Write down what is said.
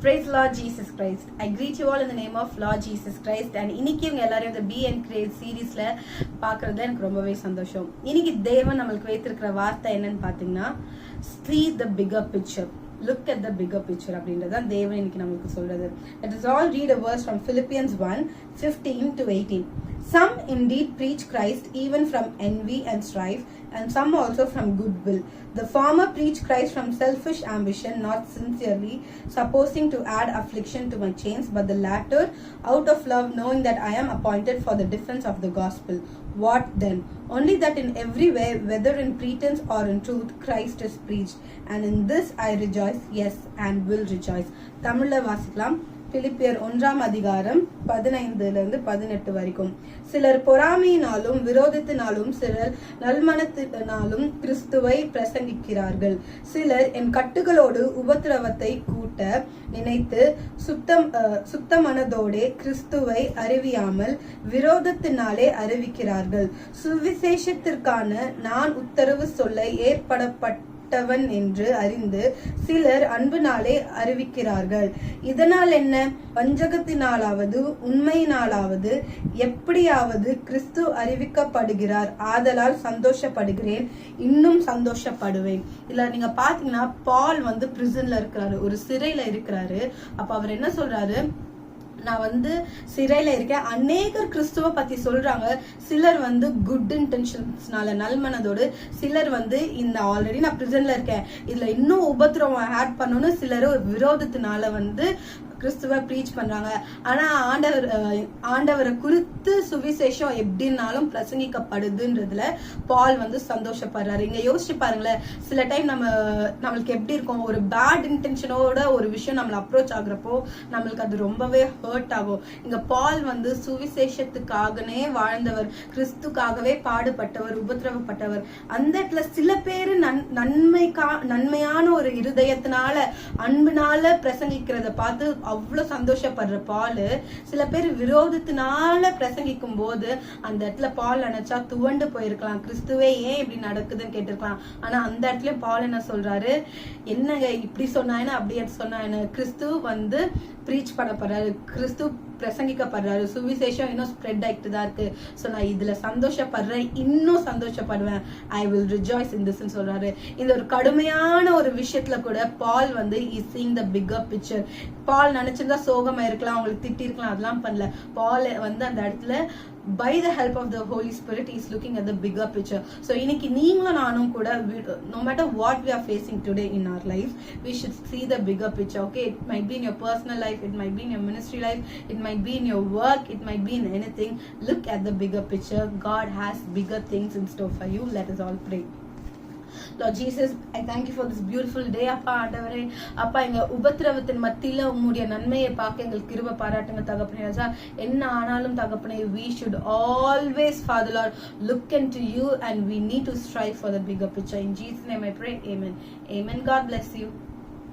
Praise Lord Jesus Christ. I greet you all in the name of Lord Jesus Christ. And இன்னைக்கு இவங்க எல்லாரும் இந்த Be and Create சீரீஸ்ல பார்க்கறதுல எனக்கு ரொம்பவே சந்தோஷம். இன்னைக்கு தேவன் நம்மளுக்கு வைத்திருக்கிற வார்த்தை என்னன்னு பார்த்தீங்கன்னா, see the bigger picture. Look at the bigger picture அப்படின்றதான் தேவன் இன்னைக்கு நமக்கு சொல்றது. Let us all read a verse from Philippians 1:15 to 18. Some indeed preach Christ even from envy and strife, and some also from goodwill. The former preach Christ from selfish ambition, not sincerely, supposing to add affliction to my chains, but the latter out of love, knowing that I am appointed for the defense of the gospel. What then? Only that in every way, whether in pretense or in truth, Christ is preached, and in this I rejoice, yes, and will rejoice. தமிழ்ல வாசிக்கலாம். பிலிப்பியர் 1:15-18 வரைக்கும். சிலர் பொறாமையினாலும் விரோதத்தினாலும், சிலர் நல்மனத்தினாலும் கிறிஸ்துவை பிரசங்கிக்கிறார்கள். சிலர் என் கட்டுகளோடு உபத்திரவத்தை கூட்ட நினைத்து சுத்தமனதோடே கிறிஸ்துவை அறிவியாமல் விரோதத்தினாலே அறிவிக்கிறார்கள். சுவிசேஷத்திற்கான நான் உத்தரவு சொல்ல ஏற்படப்பட்ட என்று அறிந்து சிலர் அன்பினாலே அறிவிக்கிறார்கள். இதனால் என்ன? வஞ்சகத்தினாலாவது உண்மையினாலாவது எப்படியாவது கிறிஸ்து அறிவிக்கப்படுகிறார். ஆதலால் சந்தோஷப்படுகிறேன், இன்னும் சந்தோஷப்படுவேன். இல்ல நீங்க பாத்தீங்கன்னா, பால் பிரிசன்ல இருக்கிறாரு, ஒரு சிறையில இருக்கிறாரு. அப்ப அவர் என்ன சொல்றாரு? நான் சிறையில இருக்கேன். அநேகர் கிறிஸ்துவ பத்தி சொல்றாங்க. சிலர் குட் இன்டென்ஷன்ஸ்னால, நல்மனதோடு, சிலர் இந்த ஆல்ரெடி நான் பிரிசன்ல இருக்கேன், இதுல இன்னும் உபத்திரவம் ஆட் பண்ணணும்னு சிலர் விரோதத்தினால கிறிஸ்துவ ப்ரீச் பண்றாங்க. ஆனா ஆண்டவரை குறித்து சுவிசேஷம் எப்படின்னாலும் பிரசங்கிக்கப்படுதுன்றதுல பால் சந்தோஷப்படுறாரு. இங்க யோசிச்சு பாருங்களேன், சில டைம் நம்மளுக்கு எப்படி இருக்கும், ஒரு பேட் இன்டென்ஷனோட ஒரு விஷயம் நம்மள அப்ரோச் ஆகுறப்போ நம்மளுக்கு அது ரொம்பவே ஹர்ட் ஆகும். இங்க பால் சுவிசேஷத்துக்காகவே வாழ்ந்தவர், கிறிஸ்துக்காகவே பாடுபட்டவர், உபத்திரவப்பட்டவர். அந்த இடத்துல சில பேரு நன்மையான ஒரு இருதயத்தினால, அன்புனால பிரசங்கிக்கிறத பார்த்து அவ்வளவு சந்தோஷப்படுற பாலு, சில பேர் விரோதத்தினால பிரசங்கிக்கும் போது அந்த இடத்துல பால் நினைச்சா துவண்டு போயிருக்கலாம். கிறிஸ்துவே ஏன் இப்படி நடக்குதுன்னு கேட்டிருக்கலாம். ஆனா அந்த இடத்துல பால் என்ன சொல்றாரு? என்னங்க இப்படி சொன்னாயினா அப்படி சொன்னாயின, கிறிஸ்து ப்ரீச் பண்ணப்படுறாரு, கிறிஸ்து பிரசங்கிக்கப்படுறாரு, சுவிசேஷம் இன்னும் ஸ்ப்ரெட் ஆகிட்டு தான் இருக்கு. சோ நான் இதுல சந்தோஷப்படுறேன், இன்னும் சந்தோஷப்படுவேன். I will rejoice in this சொல்றாரு. இந்த ஒரு கடுமையான ஒரு விஷயத்துல கூட Paul is seeing the bigger picture. Paul நினைச்சிருந்தா சோகமா இருக்கலாம், அவங்களுக்கு திட்டி இருக்கலாம், அதெல்லாம் பண்ணல. பால் அந்த இடத்துல by the help of the Holy Spirit he is looking at the bigger picture. So இன்னைக்கு நீங்களும் நானும் கூட, no matter what we are facing today in our life, we should see the bigger picture. Okay, it might be in your personal life, it might be in your ministry life, it might be in your work, it might be in anything. Look at the bigger picture. God has bigger things in store for you. Let us all pray. Lord Jesus, I thank you for this beautiful day. அப்பா ஆண்டவரே, அப்பா எங்க உபத்திரவத்தின் மத்தியில உம்முடைய நன்மையை பார்க்க எங்களுக்கு கிருபை பாராட்டுங்க தகப்பனே. ராஜா, என்ன ஆனாலும் தகப்பனே, we should always, Father Lord, look into you and we need to strive for the bigger picture. In Jesus' name I pray. Amen. Amen. God bless you.